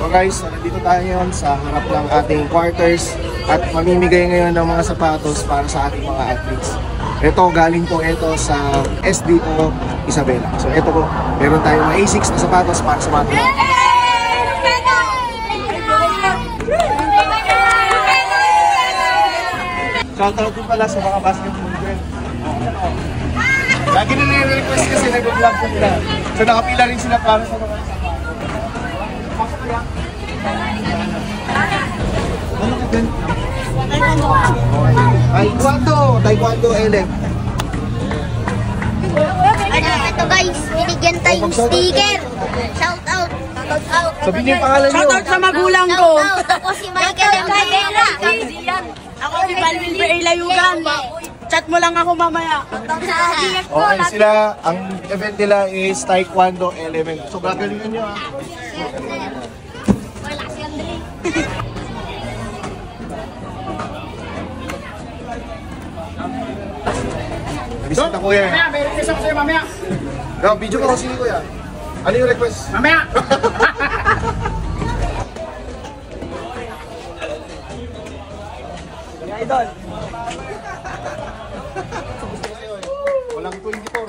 So guys, nandito tayo ngayon sa harap ng ating quarters at mamimigay ngayon ng mga sapatos para sa ating mga athletes. Ito, galing po ito sa SDO Isabela. So ito po, meron tayong mga A6 na sapatos para sa mga athletes. Shoutout din pala sa mga basketball din. Lagi nire-request kasi nag-vlog ko nila. So nakapila rin sila para sa mga Taekwondo LM. Ito guys, binigyan tayong sticker. Shout out. Sabihin niyo yung pangalan niyo. Shout out sa magulang ko. Ako si Michael Mayera. Ako si Balvin P. Layugan. Chat mo lang ako mamaya. Okay sila, ang event nila is Taekwondo Element. So gagalingan nyo ha. Wala si Andre. Bisita kuya. Mamaya, may request ako sa'yo mamaya. No, video ka kasi kuya. Ano yung request? Mamaya! Idol. Walang 24.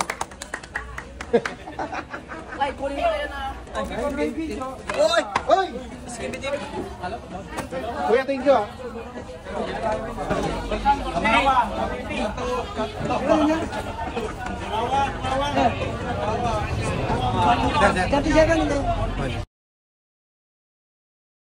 Ay, kunin mo yan ah. Oy! Oy! Kuya, thank you ha. Ganti siya ganito.